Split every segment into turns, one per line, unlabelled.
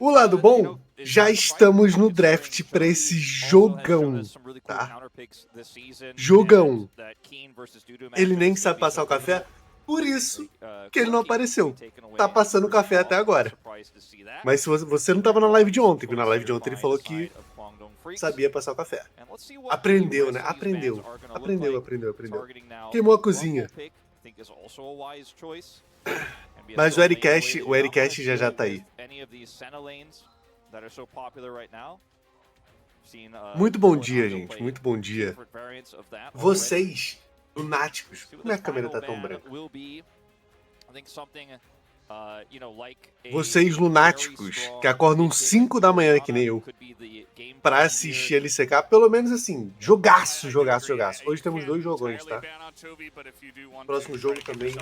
O lado bom, já estamos no draft para esse jogão, tá? Jogão. Ele nem sabe passar o café, por isso que ele não apareceu. Tá passando o café até agora. Mas se você não tava na live de ontem, porque na live de ontem ele falou que sabia passar o café. Aprendeu, né? Aprendeu. Queimou a cozinha. Mas o Ericast já tá aí. Muito bom dia, gente. Muito bom dia. Vocês, lunáticos. Minha câmera tá tão branca. Vocês, lunáticos, que acordam 5 da manhã, que nem eu, pra assistir LCK, pelo menos assim, jogaço. Hoje temos 2 jogões, tá? Próximo jogo também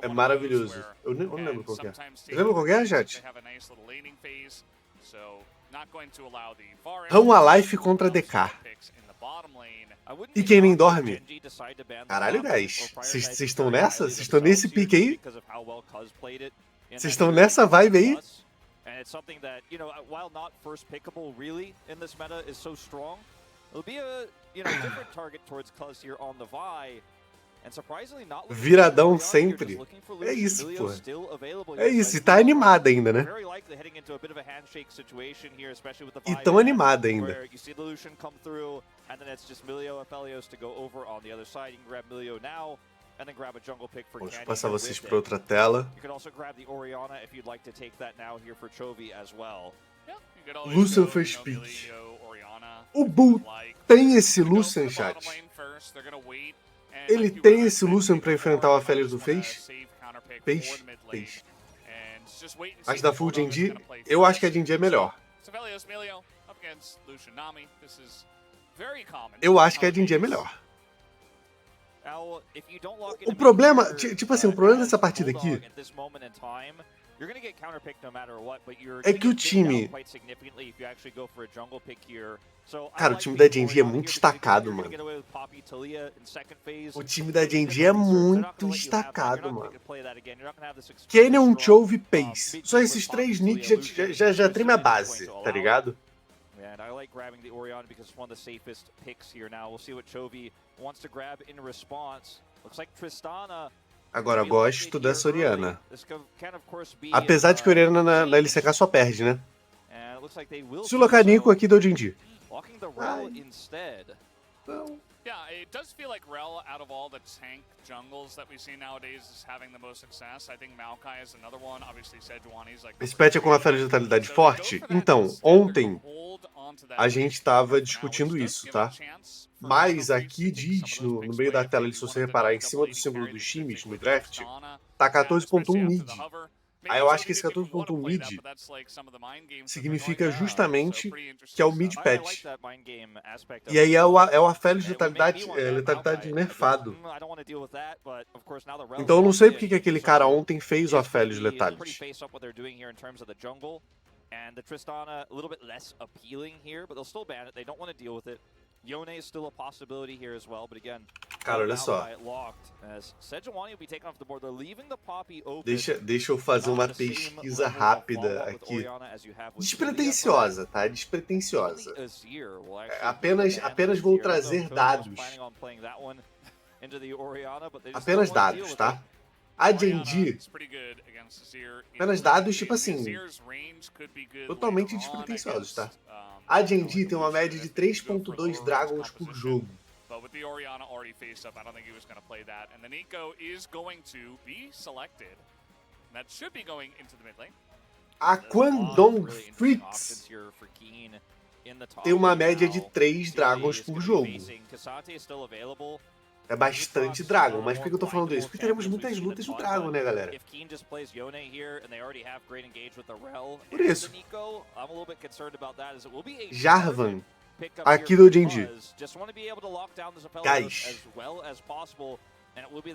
é maravilhoso. Eu não lembro qual que é. Você lembra qual que é, chat? Rão a Life contra DK. E quem nem dorme? Caralho, guys. Vocês estão nessa? Vocês estão nesse pique aí? Vocês estão nessa vibe aí? Viradão sempre. É isso, pô. É isso, e tá animada ainda, né? E tão animada ainda. Deixa eu passar vocês para outra tela. Lucian fez pick. O Bull tem esse Lucian, chat? Ele tem esse Lucian pra enfrentar o Aphelios do Fez? Fez. Acho da full GEN.G? Eu acho que a GEN.G é melhor. Eu acho que a GEN.G é melhor. O problema, tipo assim, o problema dessa partida aqui é que o time... Cara, o time da GEN.G é muito destacado, mano. O time da GEN.G é muito destacado, mano. Canyon, Chove e Pace. Só esses 3 nicks já treme a base, tá ligado? Agora, gosto dessa Oriana. Apesar de que a Oriana na LCK só perde, né? Se o Locanico aqui deu GEN.G. Não.
Yeah, it does feel like Rel, out of all the tank jungles that we see nowadays, is having the most success. I think Maokai is another one. Obviously, Sejuani's like...
Esse patch é com uma fera de letalidade forte? Então, ontem a gente tava discutindo isso, tá? Mas aqui diz, no meio da tela, se você reparar, em cima do símbolo dos times, no draft, tá 14.1 mid. Aí eu acho que esse 14.1 mid significa justamente que é o mid patch. E aí é o Aphelios de letalidade nerfado. Então eu não sei porque que aquele cara ontem fez o Aphelios de letalidade. Cara, olha só. Deixa eu fazer uma pesquisa rápida aqui. Despretensiosa, tá? Despretensiosa. Apenas vou trazer dados. Apenas dados, tá? A GEN.G, apenas dados, tipo assim, totalmente despretensiosos, tá? A GEN.G tem uma média de 3.2 Dragons por jogo. A Kwangdong Fritz tem uma média de 3 Dragons por jogo. É bastante Dragon, mas por que eu tô falando isso? Porque teremos muitas lutas no Dragon, né, galera? Por isso. Jarvan, aqui do GEN.G.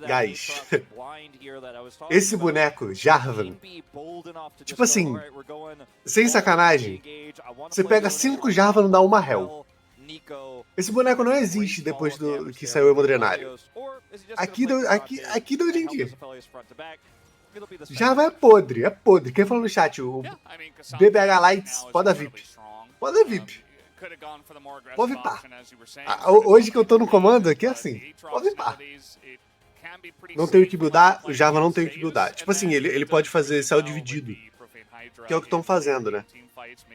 Guys, esse boneco, Jarvan, tipo assim, sem sacanagem, você pega 5 Jarvan e dá uma Hell. Esse boneco não existe depois que saiu o Hemodrenário. Aqui deu GEN.G. Já vai podre, é podre. Quem falou no chat? O BBH Lights, pode dar VIP. Pode dar VIP. Pode vipar. Hoje que eu tô no comando aqui é assim. Pode vipar. Não tenho que buildar, o Java não tem que buildar. Tipo assim, ele pode fazer céu dividido. Que é o que estão fazendo, né?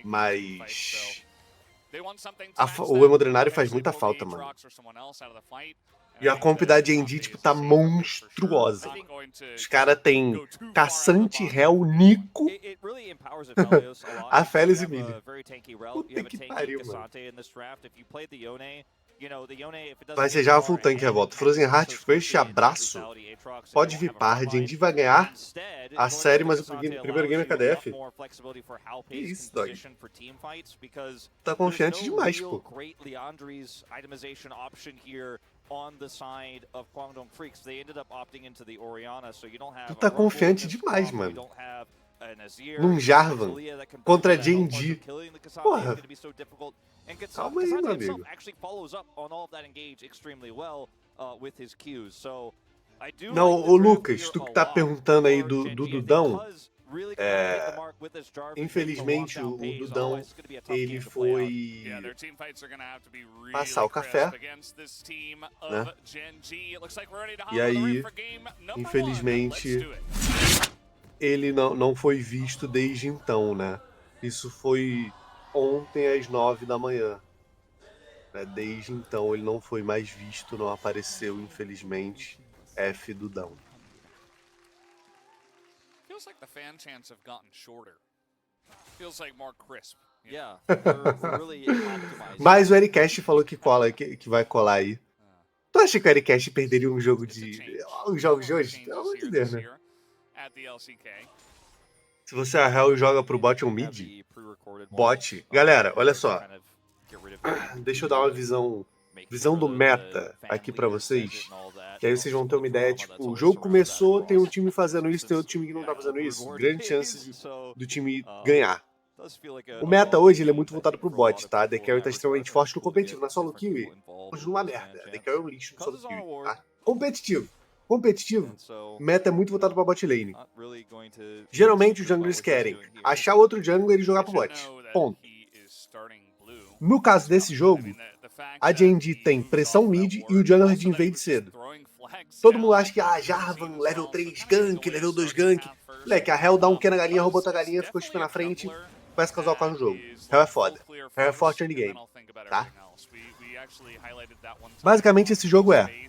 Mas o Hemodrenário faz muita falta, mano. E a comp da GEN.G, tipo, tá monstruosa. Os caras têm Caçante, Hell, Nico, a Félix e Milha. Puta que pariu, mano. Vai ser já full tank revolta. Frozen Heart, First, abraço. Pode vipar, GEN.G vai ganhar a série, mas o primeiro game é KDF. Que isso, dog. Tá confiante demais, pô. Tu tá confiante demais, mano. Num Jarvan contra GEN.G. Porra. Calma aí, meu amigo. Não, ô Lucas, tu que tá perguntando aí do Dudão, infelizmente o Dudão, ele foi passar o café, né? E aí, infelizmente, ele não foi visto desde então, né? Isso foi ontem às 9 da manhã. Desde então ele não foi mais visto, não apareceu, infelizmente. F Dudão.
Feels like the fan chants have gotten shorter. Feels like more crisp.
Yeah, we're really optimized.
Mas o Ericast falou que cola, que vai colar aí. Tu acha que o Ericast perderia um jogo os jogos de hoje? Pelo amor de Deus, né? Se você é real e joga pro bot ou mid, bot. Galera, olha só. Deixa eu dar uma visão do meta aqui pra vocês. Que aí vocês vão ter uma ideia, tipo, o jogo começou, tem um time fazendo isso, tem outro time que não tá fazendo isso. Grande chance do time ganhar. O meta hoje ele é muito voltado pro bot, tá? The Carry tá extremamente forte no competitivo, na solo kill. Hoje não é uma merda. The Carry é um lixo no solo kill, tá? Competitivo, o meta é muito voltado pra bot lane. Geralmente os junglers querem achar outro jungler e jogar pro bot. Ponto. No caso desse jogo, a GEN.G tem pressão mid e o jungler de invade cedo. Todo mundo acha que Jarvan, level 3 gank, level 2 gank. Moleque, a Hell dá um Q na galinha, roubou a galinha, ficou chupando na frente, começa a causar o caos no jogo. Hell é foda. Hell é forte early game, tá? Basicamente esse jogo é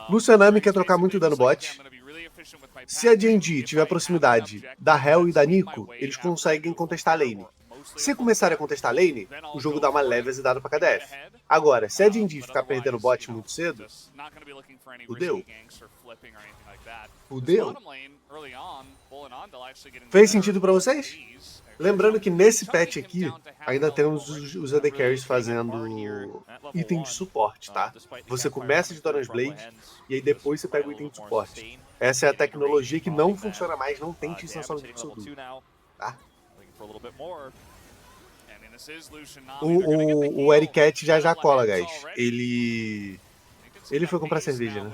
Lucianami quer trocar muito dano bot. Se a GEN.G tiver proximidade da Hell e da Nico, eles conseguem contestar a lane. Se começarem a contestar a lane, o jogo dá uma leve exidada pra KDF. Agora, se a GEN.G ficar perdendo bot muito cedo, fudeu. Fudeu. Fez sentido pra vocês? Lembrando que nesse patch aqui, ainda temos os AD Carries fazendo item de suporte, tá? Você começa de Torrent Blade e aí depois você pega o item de suporte. Essa é a tecnologia que não funciona mais, não tente instalação de Pixel, tá? O Ericat já cola, guys. Ele foi comprar cerveja, né?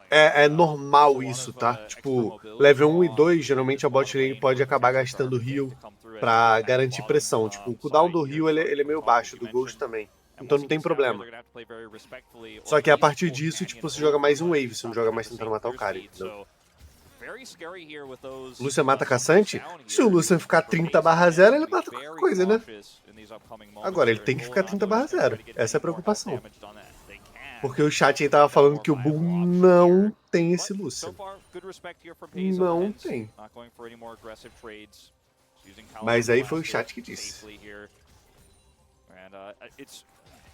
É normal isso, tá? Tipo, level 1 e 2, geralmente a bot lane pode acabar gastando heal pra garantir pressão. Tipo, o cooldown do heal ele é meio baixo, do Ghost também. Então não tem problema. Só que a partir disso, tipo, você joga mais um wave, você não joga mais tentando matar o cara, entendeu? Lucian mata caçante? Se o Lucian ficar 30/0, ele mata qualquer coisa, né? Agora, ele tem que ficar 30/0. Essa é a preocupação. Porque o chat aí tava falando que o Bull não tem esse Lucian. Não tem. Mas aí foi o chat que disse.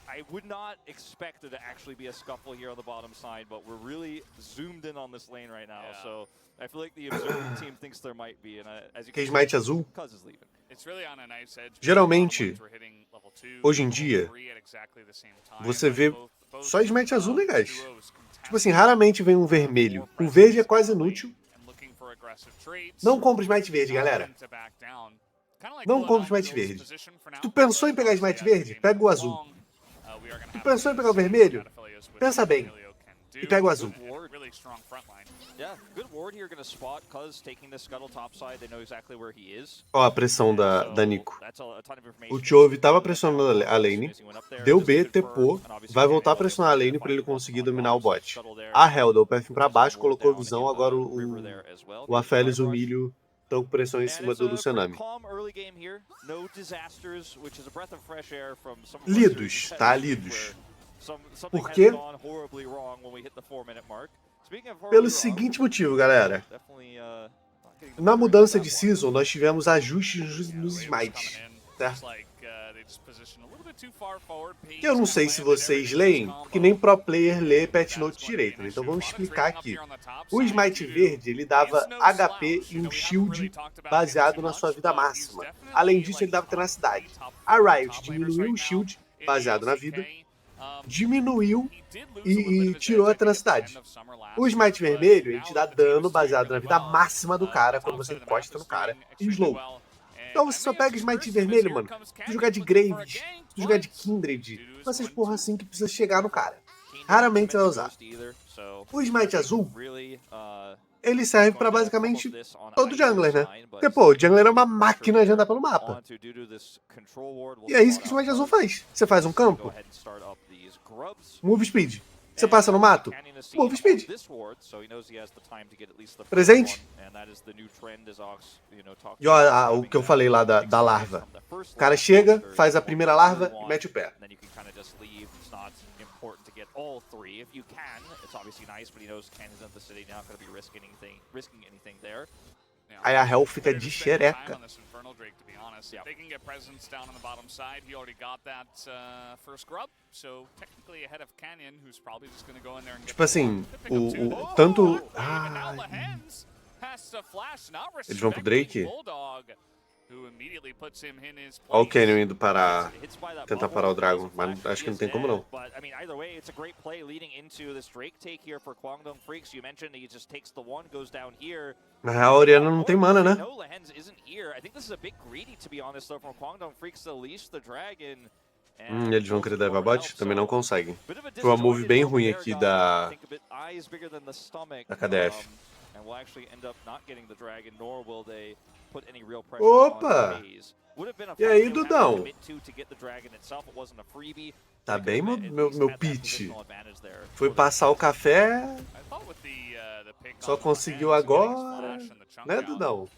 I would not expect there to actually be a scuffle here on the bottom side, but we're really zoomed in on this lane right now. Yeah. So I feel like the observing team thinks there might be. And as you can see,
Smite azul. Geralmente, hoje em dia, você vê só Smite azul, né, guys? Tipo assim, raramente vem um vermelho. O verde é quase inútil. Não compra smite verde, galera. Não compra smite verde. Tu pensou em pegar smite verde? Pega o azul. Tu pensou em pegar o vermelho? Pensa bem. E pega o azul. Ó a pressão da Nico. O Chove tava pressionando a lane, deu B, tepou, vai voltar a pressionar a lane pra ele conseguir dominar o bot. A Hell deu o PF pra baixo, colocou visão, agora o Aphelios, o Milho, estão com pressão em cima do Tsunami. Lidos, tá? Lidos. Por quê? Pelo seguinte motivo, galera. Na mudança de season, nós tivemos ajustes nos smites, certo? Eu não sei se vocês leem, porque nem pro player lê patch note direito, né? Então vamos explicar aqui. O smite verde, ele dava HP e um shield baseado na sua vida máxima. Além disso, ele dava tenacidade. A Riot diminuiu o shield baseado na vida, diminuiu e tirou a tenacidade. O smite vermelho, ele te dá dano baseado na vida máxima do cara quando você encosta no cara e slow. Então você só pega smite vermelho, mano, se jogar de Graves, se jogar de Kindred, essas porra assim que precisa chegar no cara. Raramente você vai usar. O smite azul, ele serve pra basicamente todo jungler, né? Porque, pô, o jungler é uma máquina de andar pelo mapa. E é isso que o smite azul faz. Você faz um campo, move speed. Você passa no mato, move speed. Presente. E ó, o que eu falei lá da larva. O cara chega, faz a primeira larva e mete o pé. Aí a Hell fica de xereca. Tipo assim, tanto... Eles vão pro Drake? Ó o Canyon indo parar, tentar parar o Dragon, mas acho que não tem como não. Na real, a Oriana não tem mana, né? Eles vão querer levar bot? Também não conseguem. Foi uma move bem ruim aqui da KDF. Opa! E aí, Dudão? Tá bem, meu pitch? Foi passar o café, só conseguiu agora, né, Dudão?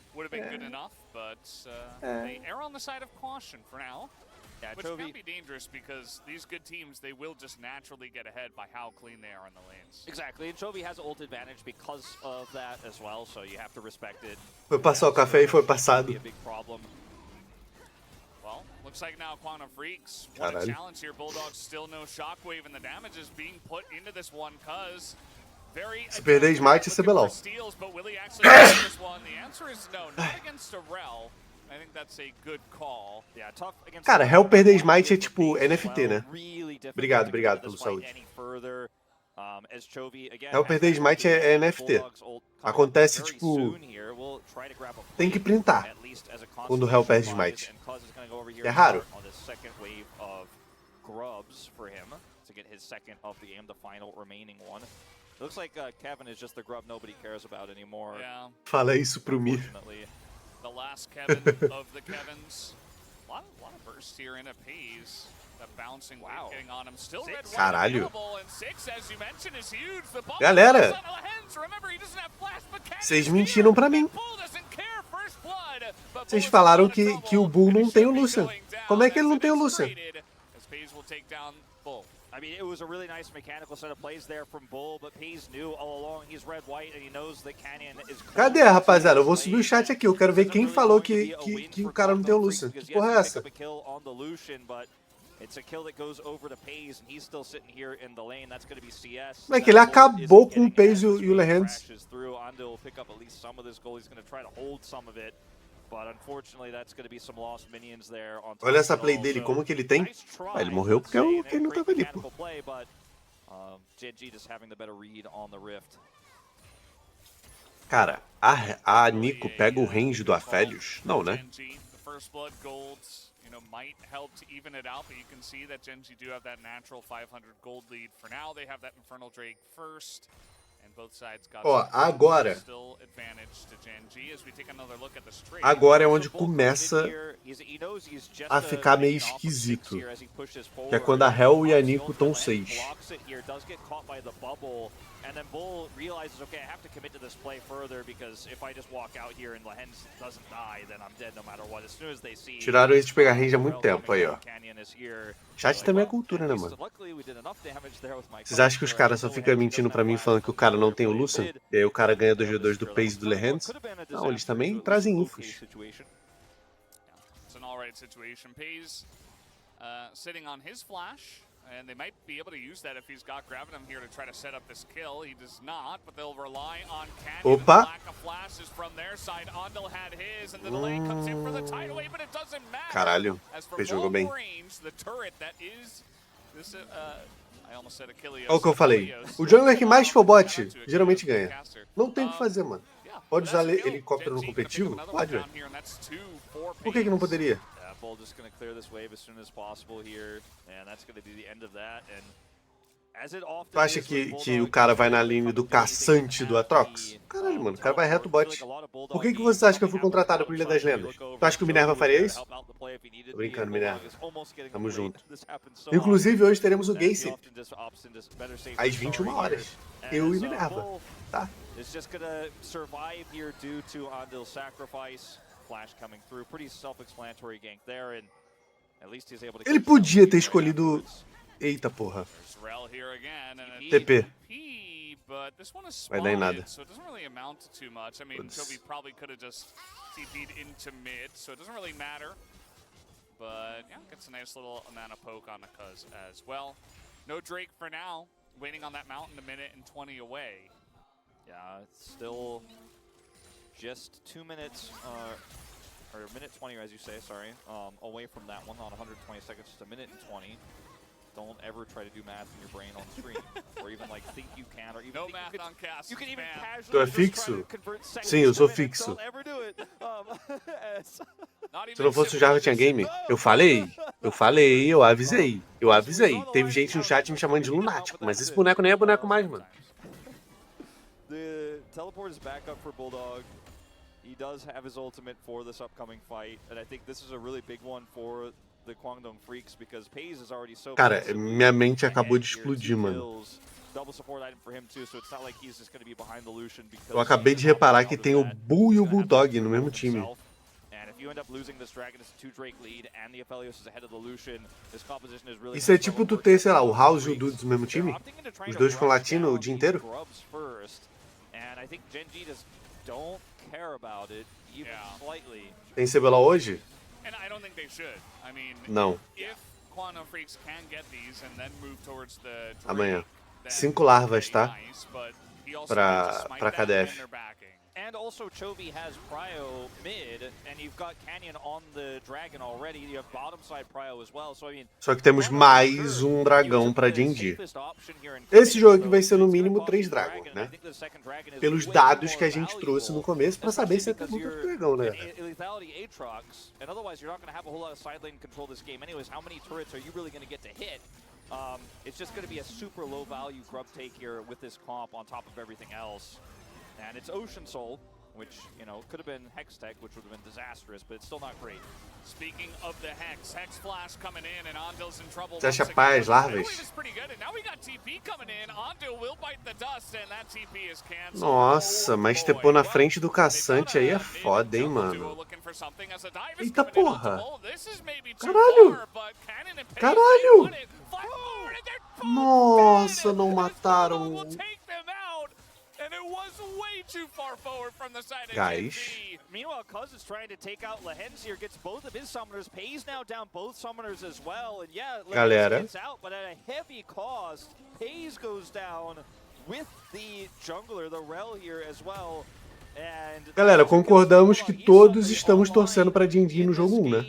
Which can be dangerous because these good teams, they will just naturally get ahead by how clean they are in the lanes.
Exactly, and Chovy has ult advantage because of that as well, so you have to respect it.
Foi passar o café e foi passado.
Well, looks like now Quantum Freaks. What a challenge here. Bulldogs still no shockwave, and the damage is being put into this one because
se perder smite, é CBLOL.
But will he actually win this one? The answer is no, not against a Rel. I think that's a good call.
Cara, Hell perder smite é tipo NFT, né? Obrigado pelo saúde. Hell perder smite é NFT. Acontece, tipo... Tem que printar quando Hell perde smite. É raro. Fala isso pro Mi.
The last Kevin of the Kevins. A lot of burst here in a Paze. The bouncing wave getting on him. Still red white available, and 6, as you mentioned, is huge. The ball
galera,
remember, he doesn't have flash, but
vocês mentiram pra mim. Vocês falaram que o Bull não tem o Lucian. Como é que ele não tem o Lucian?
I mean, it was a really nice mechanical set of plays there from Bull, but Paze knew all along he's red white and he knows that Canyon is.
Cadê, rapaziada? Eu vou subir o chat aqui. Eu quero ver quem falou que o cara não tem o Lucian. Que porra é essa? Como é que ele acabou com o Paze e o Lehands? Olha essa play dele, como que ele tem? Ah, ele morreu porque ele não tava ali, pô.
GEN.G just having the better read on the Rift.
Cara, a Nico pega o range do Aphelios? Não, né?
GEN.G, the first blood golds, you know, might help to even it out, but you can see that GEN.G do have that natural 500 gold lead for now. They have that Infernal Drake first.
Ó, agora é onde começa a ficar meio esquisito. Que é quando a Hell e a Nico estão 6.
And then Bull realizes, okay, I have to commit to this play further because if I just walk out here and Lehens doesn't die, then I'm dead no matter what. As soon as they see.
Tiraram eles de pegar range há muito tempo aí, ó. Chat também é cultura, né, mano? Vocês acham que os caras só ficam mentindo pra mim falando que o cara não tem o Lucian? E aí o cara ganha 2v2 do Pace e do Lehens? Não, eles também trazem infos.
It's an alright situation. Pace sitting on his flash. And they might be able to use that if he's got Gravitum here to try to set up this kill. He does not, but they'll rely on Canyon.
Opa!
Lack of flashes from their side. Ondel had his, and the delay comes in for the tidal wave, but it doesn't matter.
Caralho, ele jogou bem.
The turret that is this, I almost said Achilles.
Olha o que eu falei. O jungler que mais for bot geralmente ganha. Não tem o que fazer, mano. Pode usar helicóptero no competitivo? Pode, velho. Por que não poderia?
Bull just going to clear this wave as soon as possible here, and that's going to be the end of that. And as it often
Tu acha que o cara vai na linha do caçante do Atrox? Caralho, mano, o cara vai reto bot. Por que você acha que eu fui contratado por Ilha das Lendas? Tu acha que o Minerva faria isso? Tô brincando, Minerva. Tamo junto. Inclusive, hoje teremos o Gayce às 21 horas. Eu e Minerva, tá? Ele podia ter escolhido... Eita porra. TP. Vai dar em nada.
But yeah, gets a nice little amount of poke on the cuz as well. No Drake for now. Waiting on that mountain, a minute and 20 away.
Yeah, it's still just 2 minutes, or a minute 20, as you say, sorry, away from that one on 120 seconds, just a minute and 20. Don't ever try to do math in your brain on stream, or even like think you can, or even
no
think
math on cast.
You can even casually
Tu é fixo? Sim, eu sou fixo. Se não fosse o Java tinha game, eu falei, eu avisei. Teve gente no chat me chamando de lunático, mas esse boneco nem é boneco mais, mano.
The teleport is back up for Bulldog. He does have his ultimate for this upcoming fight, and I think this is a really big one for the Kwangdong Freaks because Paze is already so.
Cara, minha mente acabou de explodir, mano. Eu acabei de reparar que tem o Bull e o Bulldog no mesmo time. Isso é tipo tu ter, sei lá, o House e o Dudes no mesmo time? Os dois com latino o dia inteiro? Tem CBLOL hoje? Não. Amanhã. 5 larvas, tá? Pra KDF.
And also Chovy has Prio mid, and you've got Canyon on the dragon already. You have bottom side Prio as well. So I mean,
só que temos mais um dragão pra GEN.G. Esse jogo aqui vai ser no mínimo 3 dragões, né? Pelos dados que a gente trouxe no começo pra saber se é muito dragão, né?
It's just going to be a super low value grub take here with this comp on top of everything else. And it's Ocean Soul, which, you know, could have been Hex Tech, which would have been disastrous, but it's still not great.
Speaking of the Hex Flash coming in, and Ondel's in trouble.
Você acha paz, larvas? Nossa, mas TP na frente do caçante aí é foda, hein, mano. Eita porra. Caralho. Caralho. Nossa, não mataram. Guys.
Meanwhile, Cuz is trying to take out Lehens here, gets both of his summoners. Paze now down both summoners as well. And yeah, Lehens gets out, but at a heavy cost. Paze goes down with the jungler, the Rel here as well. And
galera, concordamos que todos estamos torcendo para GEN.G no jogo 1, né?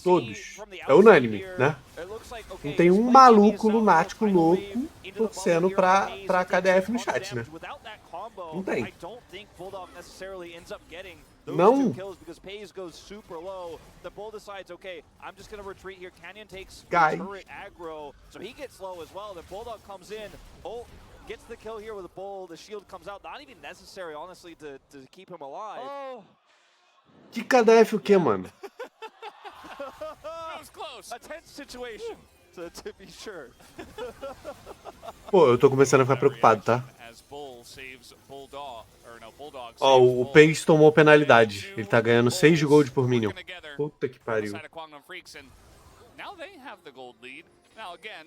Todos. É unânime, né? Não tem um maluco lunático louco torcendo pra KDF no chat, né? Não tem.
I don't think Bulldog necessarily ends up getting those
Não.
two kills because Pays goes super low. The Bull decides, okay, I'm just going to retreat here. Canyon takes
Guys.
turret aggro, so he gets low as well. Then Bulldog comes in. Oh, gets the kill here with a Bull. The shield comes out. Not even necessary, honestly, to keep him alive. Oh.
Que KDF o quê, mano?
That was close.
A tense situation, to be sure.
Pô, eu tô começando a ficar preocupado, tá? Ó, o Pace tomou penalidade. Ele tá ganhando 6 de gold por minion. Puta que pariu.
Now they have the gold lead. Now again,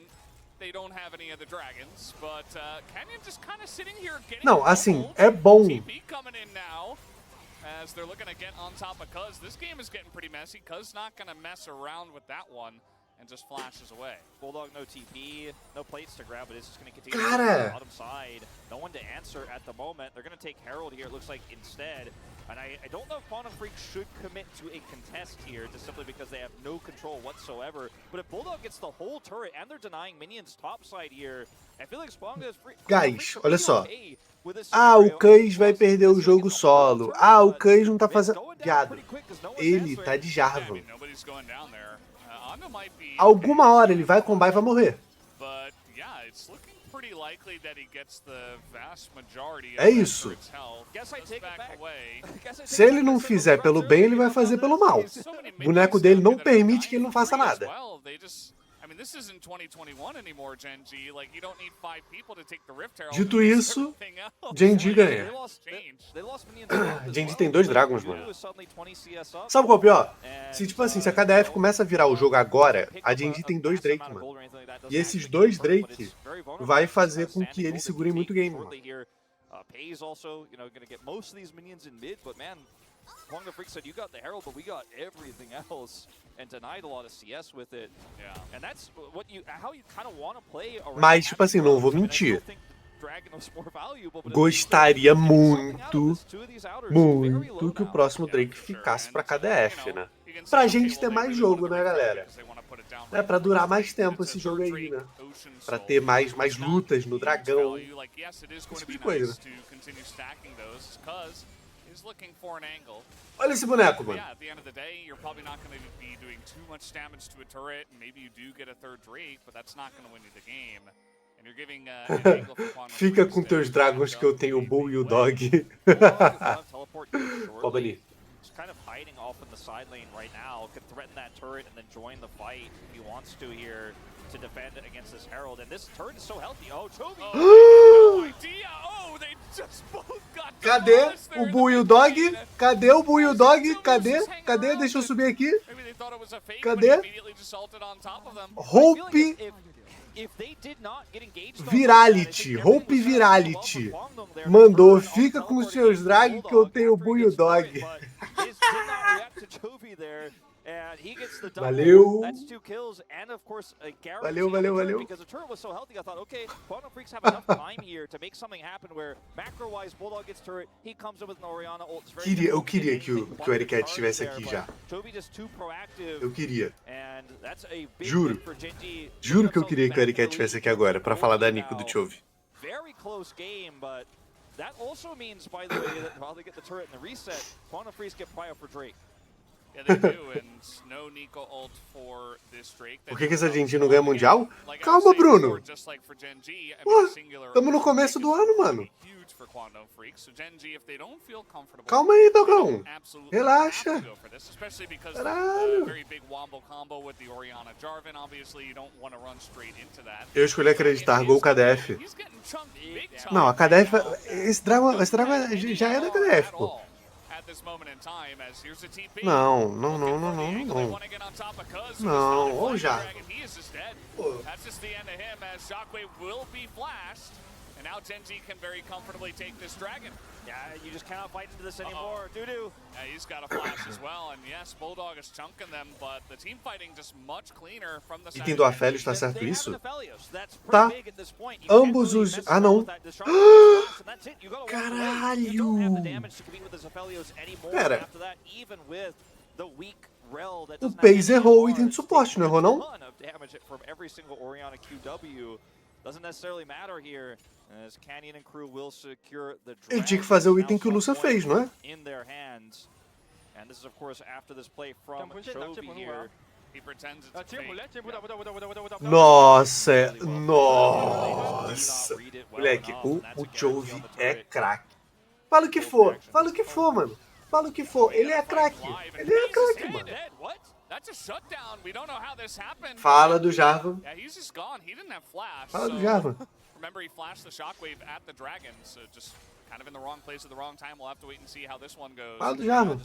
they don't have any of the dragons, but Canyon just kind of sitting here getting.
Não, assim, é bom.
TP coming in now as they're looking to get on top of Cuz. This game is getting pretty messy. Cuz not gonna mess around with that one and just flashes away.
Bulldog no TP, no plates to grab, but it's just gonna continue
Cara.
on the bottom side. No one to answer at the moment. They're gonna take Herald here, it looks like, instead. And I don't know if Quantum Freak should commit to a contest here, just simply because they have no control whatsoever. But if Bulldog gets the whole turret and they're denying minions topside here, I feel like Spawn is free.
Guys, olha só. Ah, o Cães vai perder o jogo solo. Ah, o Cães não tá fazendo... Viado, ele tá de Jarvan. Alguma hora ele vai combar e vai morrer. É isso. Se ele não fizer pelo bem, ele vai fazer pelo mal. O boneco dele não permite que ele não faça nada. Dito isso, GEN.G ganha. GEN.G tem 2 dragons, mano. Sabe qual é o pior? Se, tipo assim, se a KDF começa a virar o jogo agora, a GEN.G tem 2 Drake, mano. E esses 2 Drake vai fazer com que eles segurem muito game, mano.
Quantum Freak said, you got the Herald, but we got everything else, and denied a lot of CS with it. Yeah. And that's what how you kind of want to play around.
Mas, tipo assim, não vou mentir. Gostaria muito que o próximo Drake ficasse pra KDF, né? Pra gente ter mais jogo, né, galera? É pra durar mais tempo esse jogo aí, né? Pra ter mais lutas no dragão. Esse tipo de coisa, né? Olha esse boneco, mano. Fica com teus dragons que eu tenho o Bull e o Dog. Ó, Bani.
Kind of hiding off in the side lane right now, could threaten that turret and then join the fight if he wants to here to defend against this Herald. And this turret is so healthy. Oh, Toby! No idea! Oh, they just both got.
Cadê o Bull e o Dog? Cadê o Bull e o Dog? Cadê? Cadê? Deixa eu subir aqui. Cadê? Hope Virality. Hope Virality. Mandou, fica com os seus drag que eu tenho o Bull e o Dog. Valeu. Valeu, valeu, valeu. Eu queria que o Eric estivesse aqui já. Eu queria. Juro. Juro que eu queria que o Eric estivesse aqui agora pra falar da Nico do Chove.
That also means, by the way, that while they get the turret and the reset, Quantum Freaks get prio for Drake.
Por que essa GEN.G não ganha mundial? Calma, Bruno. Estamos no começo do ano, mano. Calma aí, Dogão. Relaxa. Caralho. Eu escolhi acreditar. Gol KDF. Não, a KDF... Esse Dragon já é da KDF, pô. Não, não, não, não, não, não. Não, ou já. Pô.
And now GEN.G can very comfortably take this dragon.
Yeah, you just cannot fight into this anymore. Doo-doo.
Yeah, he's got a flash as well. And yes, Bulldog is chunking them, but the team fighting just much cleaner from the side.
Item do Aphelios, tá certo isso? Tá. Ambos os... Ah, não. Caralho. Pera. O Pace errou o item de suporte, não errou, não? Ele tinha que fazer o item que o Lucian fez, não é? Nossa, nossa. Moleque, o Jogo é craque. Fala o que for, mano. Fala o que for, ele é craque. Ele é craque, mano. Fala do Jarvan. Fala do Jarvan. Fala do Jarvan.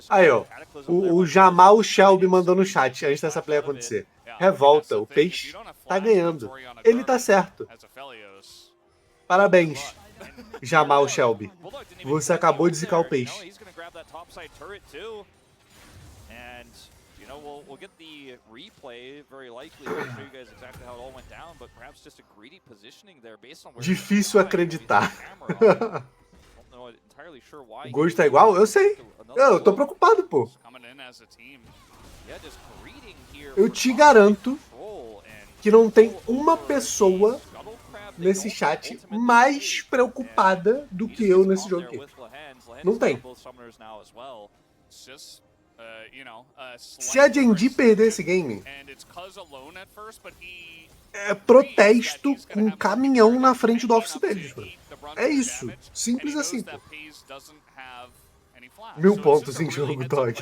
Aí, ó. O Jamal Shelby mandou no chat antes dessa play acontecer. Revolta, o Peixe tá ganhando. Ele tá certo. Parabéns, Jamal Shelby. Você acabou de zicar o Peixe.
We'll get the replay very likely to show you guys exactly how it all went down, but perhaps just a greedy positioning there based on where
difícil acreditar. O gosto tá igual? Eu sei. Eu tô preocupado, pô. Eu te garanto que não tem uma pessoa nesse chat mais preocupada do que eu nesse jogo aqui. Não tem. Se a GEN.G perder esse game, é protesto com um caminhão na frente do office deles, mano. É isso. Simples assim, pô. 1000 pontos em jogo, Tog.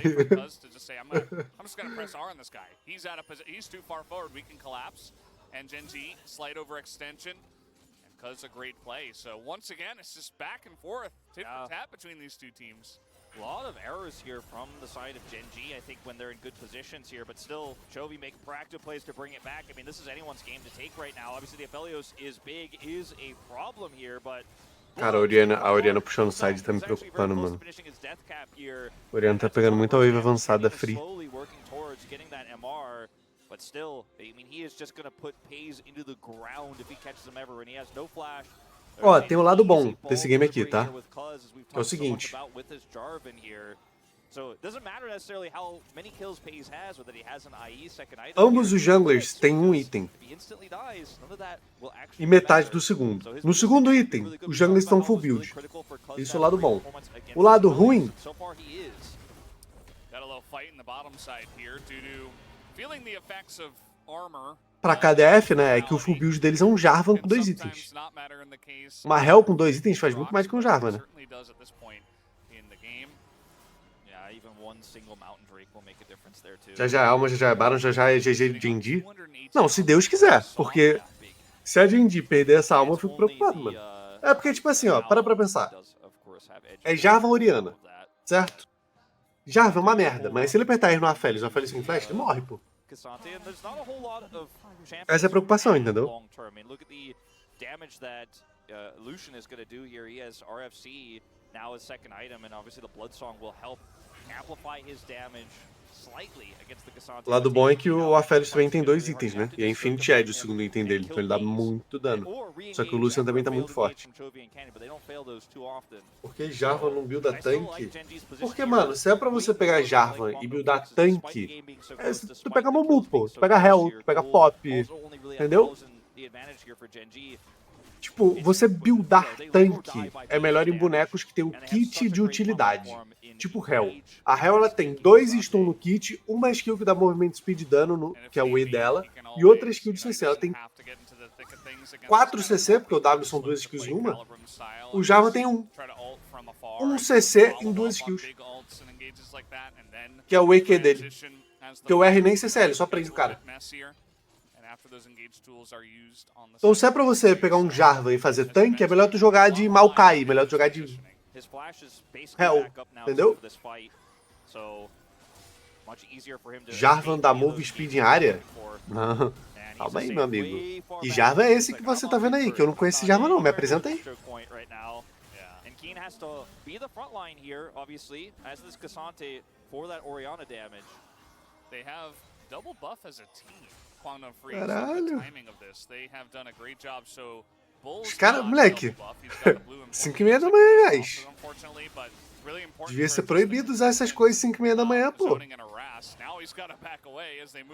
Because a great play. So once again, it's just back and forth, tit for tat between these two teams.
A lot of errors here from the side of GEN.G, I think, when they're in good positions here, but still, Chovy making proactive plays to bring it back. I mean, this is anyone's game to take right now. Obviously, the Aphelios is big, is a problem here, but...
Cara, a Orianna puxando o side tá me preocupando, mano. A Orianna tá pegando muita wave avançada free.
But still, I mean, he is just going to put Pays into the ground if he catches them ever, and he has no flash.
Ó, tem um lado bom desse game aqui, tá? É o seguinte. Ambos os junglers têm um item. E metade do segundo. No segundo item, os junglers estão full build. Isso é o lado bom. O lado ruim... Pra KDF, né, é que o full build deles é um Jarvan com 2 itens. Uma Hell com 2 itens faz muito mais que um Jarvan, né? Já já é Alma, já já é Baron, já já é GG GEN.G. Não, se Deus quiser, porque se a GEN.G perder essa alma, eu fico preocupado, mano. É porque, tipo assim, ó, para pra pensar. É Jarvan Orianna, certo? Jarvan é uma merda, mas se ele apertar no Aphelios, o Aphelios sem flash, ele morre, pô. Essa é a preocupação, entendeu? O lado bom é que o Aphelios também tem 2 itens, né? E é Infinity Edge o segundo item dele, então ele dá muito dano. Só que o Lucian também tá muito forte. Porque Jarvan não builda tanque? Porque, mano, se é pra você pegar Jarvan e buildar tanque, tu pega Momu, pô. Tu pega Hell, tu pega Pop, entendeu? Tipo, você buildar tanque é melhor em bonecos que tem o kit de utilidade. Tipo Hell. A Hell, ela tem 2 stun no kit, uma skill que dá movimento speed dano, que é o E dela, e outra skill de CC. Ela tem 4 CC, porque o W são 2 skills em uma. O Jarvan tem 1. 1 CC em 2 skills. Que é o EQ dele. Que o R nem CCL, só prende o cara. Então se é pra você pegar um Jarvan e fazer tanque, é melhor tu jogar de Maokai, melhor tu jogar de Hell, entendeu? Jarvan dá move speed em área? Não, calma aí, meu amigo. E Jarvan é esse que você tá vendo aí, que eu não conheço esse Jarvan não, me apresenta aí. Caralho. Os caras, moleque, 5h30 da manhã, guys. Devia ser proibido usar essas coisas 5h30 da manhã, pô.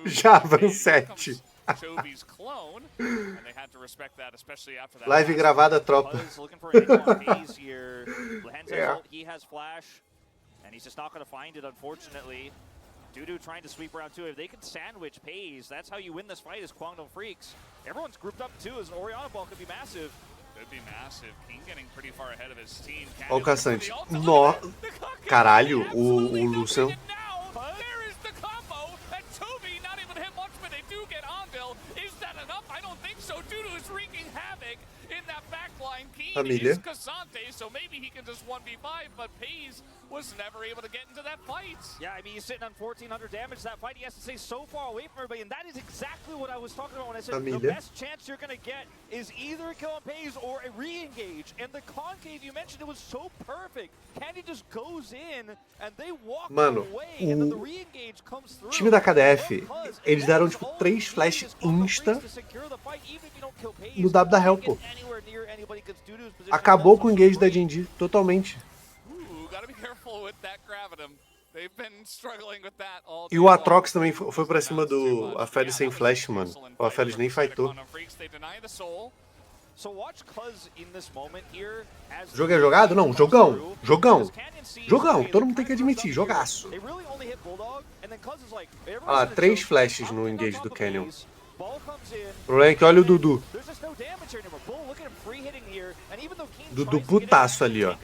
Jarvan 7.
Chovy's clone, and they had to respect that, especially after that.
Live gravada, tropa.
Buzz looking for an angle on Hayes here. Lens has ult, he has flash, and he's just not going to find it, unfortunately. Dudu trying to sweep around too. If they can sandwich Pays, that's how you win this fight as Kwangdong Freaks. Everyone's grouped up too, as an Orianna ball could be massive.
Could be massive. King getting pretty far ahead of his team.
Ó o Caçante. Nó. Caralho, o Lucian.
There is the combo, and Toby not able to hit much, but they do get Anvil. Is that enough? I don't think so. Dudu is wreaking havoc in that backline. Keen is Caçante, so maybe he can just 1v5, but Pays was never able to get into that fight.
Yeah, I mean, he's sitting on 1,400 damage. That fight, he has to stay so far away from everybody, and that is exactly what I was talking about when I said the best chance you're going to get is either a kill on Pays or a re-engage. And the concave, you mentioned, it was so perfect. Candy just goes in, and they walk away, and then the re-engage comes through.
O time da KDF, eles deram, tipo, 3 flash insta no W da Hell, pô. Acabou com o engage da GEN.G totalmente. E o Atrox também foi pra cima do Aphelios sem flash, mano. O Aphelios nem fightou. O jogo é jogado? Não, jogão. Jogão. Jogão, todo mundo tem que admitir, jogaço. Olha lá, 3 flashes no engage do Canyon. O problema é que olha o Dudu. Dudu putaço ali, ó.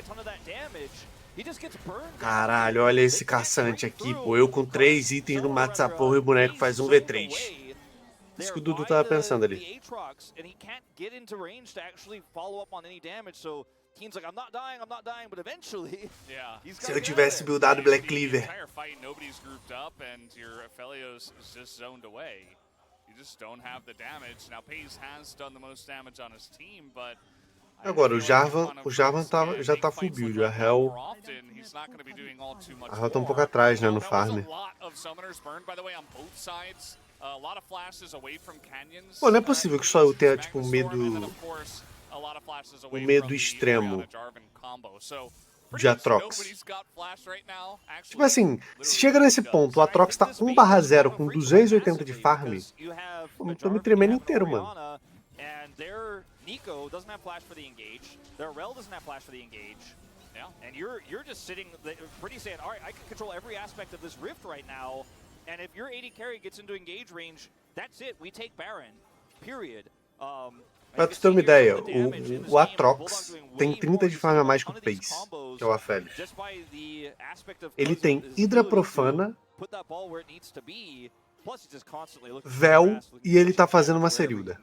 Caralho, olha esse caçante aqui, pô. Eu com 3 itens no mato essa porra e o boneco faz 1v3. Isso que o Dudu tava pensando ali. Se eu tivesse buildado Black Cleaver. Agora, o Jarvan já tá full build. A Hell tá um pouco atrás, né, no farm. Pô, não é possível que só eu tenha, tipo, um medo extremo de Atrox. Tipo assim, se chega nesse ponto, o Atrox tá 1/0 com 280 de farm, eu tô me tremendo inteiro, mano.
Nico doesn't have flash for the engage. Their Rel doesn't have flash for the engage. Yeah. And you're just sitting pretty saying, all right, I can control every aspect of this rift right now. And if your AD carry gets into engage range, that's it. We take Baron. Period.
Pra tu ter uma ideia, o Atrox tem 30 de farm a mais que o Pace, que é o Aphelios. Ele tem Hydra Profana, Vel, e ele tá fazendo uma Serilda.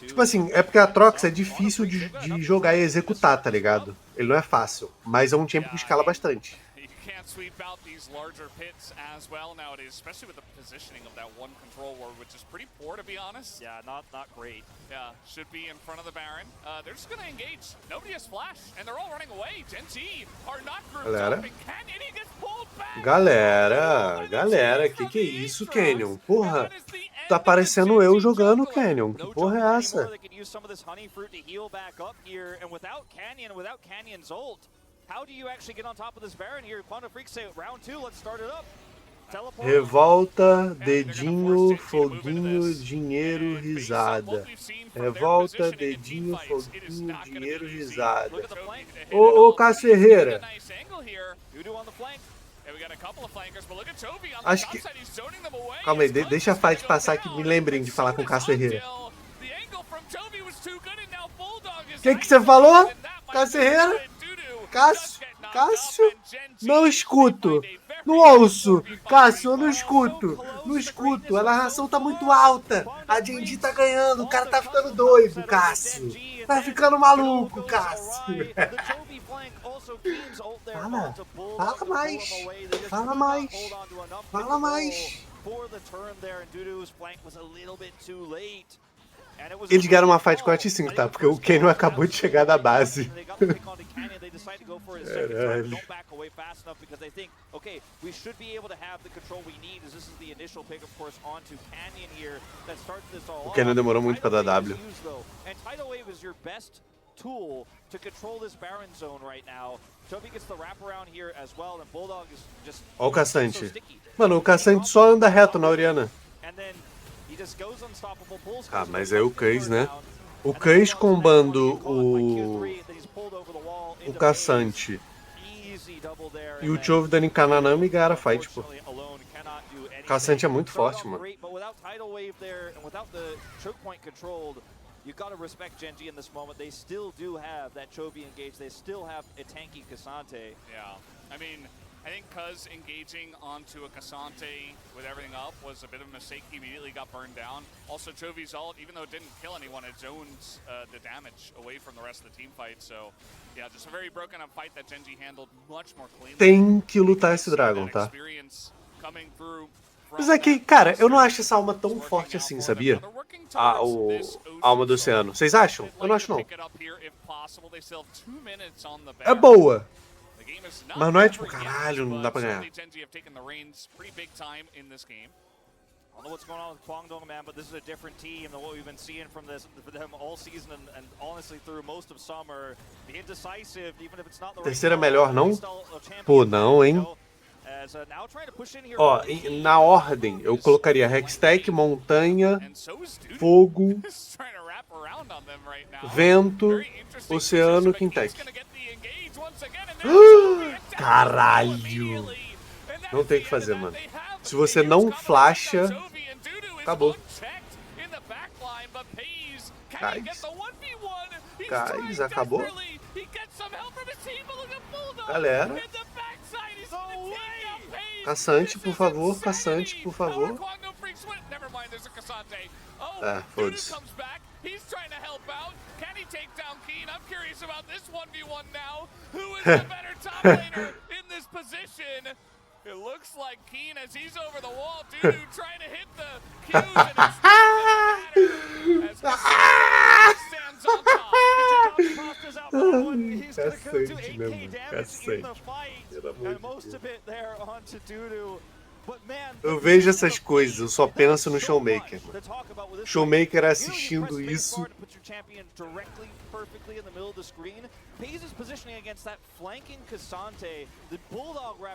Tipo assim, é porque a Atrox é difícil de jogar e executar, tá ligado? Ele não é fácil, mas é um champion que escala bastante. Sweep out these larger pits as well nowadays, especially with the positioning of that one control ward, which is pretty poor to be honest. Yeah, not great. Yeah, should be in front of the Baron. They're just gonna engage. Nobody has flash, and they're all running away. Gen.G are not grouped up, and Canyon gets pulled back. Galera, que é isso, Canyon? Porra, tá parecendo eu jogando, Canyon. Que porra é essa? How do you actually get on top of this Baron here? Quantum Freaks say round 2, let's start it up. Revolta, dedinho, foguinho, dinheiro, risada. Revolta, dedinho, foguinho, dinheiro, risada. Ô, Cássio Ferreira. Acho que... Calma aí, deixa a fight passar que me lembrem de falar com o Cássio Ferreira. O que você falou, Cássio Ferreira? Cássio? Não escuto. Não ouço. Cássio, eu não escuto. Não escuto. A narração tá muito alta. A GEN.G tá ganhando. O cara tá ficando doido, Cássio. Tá ficando maluco, Cássio. Fala mais. Fala mais. Fala mais. Eles ganharam uma fight com a T5, tá? Porque o Canyon acabou de chegar da base. Caralho. O Canyon demorou muito pra dar W.
tool to control this Baron zone right now. Jovi gets the wraparound here as well, and Bulldog is just
Ó o Caçante. Mano, o Caçante só anda reto na Oriana. Ah, mas aí o Case, né? O Case combando o Caçante e o Jovi dando em Kananami e ganharam a fight, pô. O Caçante é muito forte, mano.
You gotta respect Gen.G in this moment. They still do have that Chovy engaged. They still have a tanky Caçante.
Yeah, I mean, I think Cuz engaging onto a Caçante with everything up was a bit of a mistake. He immediately got burned down. Also, Chovy's ult, even though it didn't kill anyone, it zones the damage away from the rest of the team fight. So, yeah, just a very broken up fight that Gen.G handled much more cleanly.
Tem que lutar esse Dragon, tá? Mas é que, cara, eu não acho essa alma tão forte assim, sabia? A alma do oceano. Vocês acham? Eu não acho, não. É boa. Mas não é tipo, caralho, não dá pra ganhar.
I don't know what's going on with Kwangdong, man, but this is a different team than what we've been seeing from them all season and honestly through most of summer. The indecisive, even if it's not the
Terceira melhor, não? Pô, não, hein? Ó, na ordem, eu colocaria Hextech, Montanha, Fogo, Vento, Oceano, Quintech. Caralho! Não tem o que fazer, mano. Se você não flasha, acabou. Cais, acabou. Galera. Caçante, por favor, Caçante, por favor. Ah, foda-se.
It looks like Keen as he's over the wall, Dudu trying to hit the Qs and it's as stands on top.
Cacete, né, mano? Cacete. Pelo amor de Deus. Eu vejo essas coisas, eu só penso no Showmaker, mano. Showmaker assistindo isso.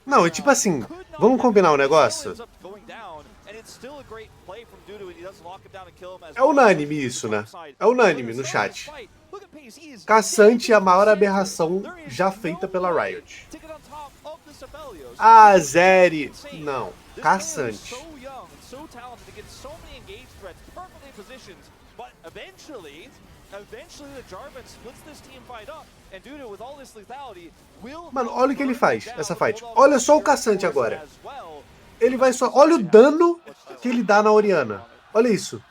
Não, é tipo assim, vamos combinar um negócio? É unânime isso, né? É unânime no chat. Caçante é a maior aberração já feita pela Riot. Ah, Zeri. Não. Caçante. Mano, olha o que ele faz, essa fight. Olha só o Caçante agora. Ele vai só... Olha o dano que ele dá na Oriana. Olha isso.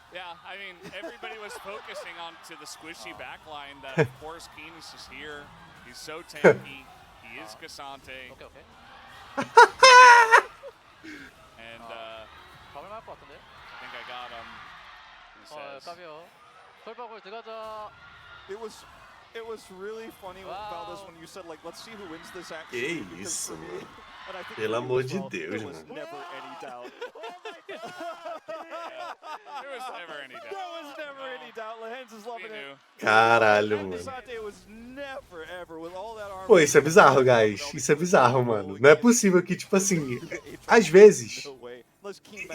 It was really funny about this when you said like, let's see who wins this actually.
Que isso, mano. Pelo amor de Deus, mano.
Never any doubt.
There was never any doubt.
There was never any doubt. Lehens is loving it.
Caralho, mano. Pô, isso é bizarro, guys. Isso é bizarro, mano. Não é possível que, tipo assim, às vezes...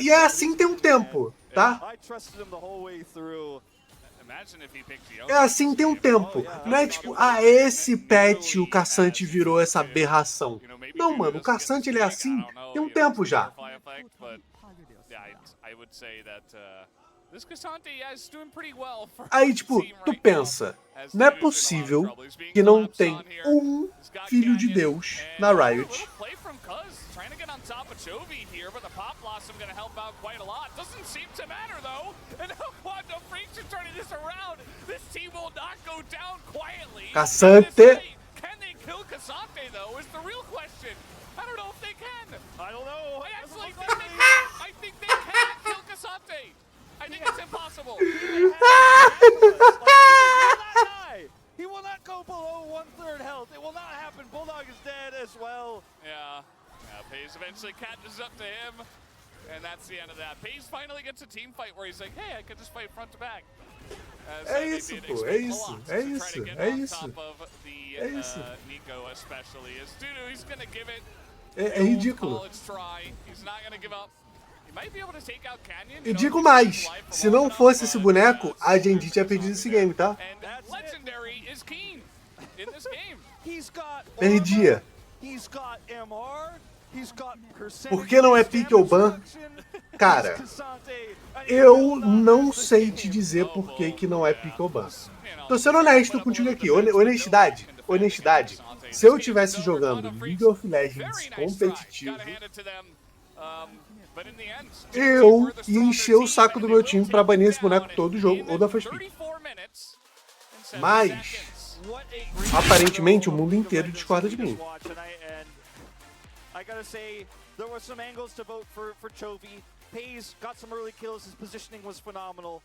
E é assim tem um tempo, tá? É assim tem um tempo. Não é tipo, ah, esse patch o Caçante virou essa aberração. Não, mano, o Caçante ele é assim tem um tempo já. Aí, tipo, tu pensa, não é possível que não tem um filho de Deus na Riot. Caçante.
I think it's impossible.
He will not go below 1/3 health. It will not happen. Bulldog is dead as well.
Yeah. Paze eventually catches up to him. And that's the end of that. Paze finally gets a team fight where he's like, hey, I could just fight front to back.
É isso, pô, é isso, é isso, é isso. É isso. É ridículo. E digo mais, se não fosse esse boneco, a Gen.G tinha perdido esse game, tá? Perdia. Por que não é pique ou ban? Cara, eu não sei te dizer por que não é pique ou ban. Tô sendo honesto contigo aqui. Honestidade. Honestidade. Se eu estivesse jogando League of Legends competitivo, eu ia encher o saco do meu time pra banir esse boneco todo jogo ou da First Pick. Mas, aparentemente, o mundo inteiro discorda de mim.
There were some angles to vote for Chovy. Pays got some early kills, his positioning was phenomenal.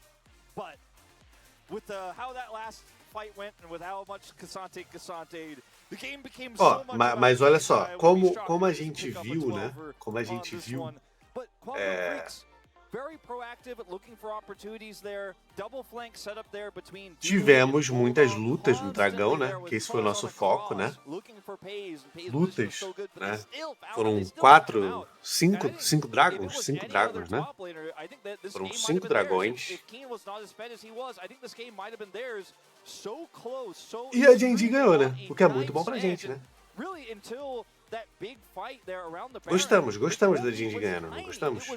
But with how that last fight went and with how much Cassante, the game became so much
mas olha só, como a gente viu, né? Como a gente viu, tivemos muitas lutas no dragão, né? Que esse foi o nosso foco, né? Lutas, né? Foram 5 dragons, né? Foram 5 dragões. E a Gen.G ganhou, né? O que é muito bom pra gente, né? Gostamos da Gen.G ganhando, não gostamos?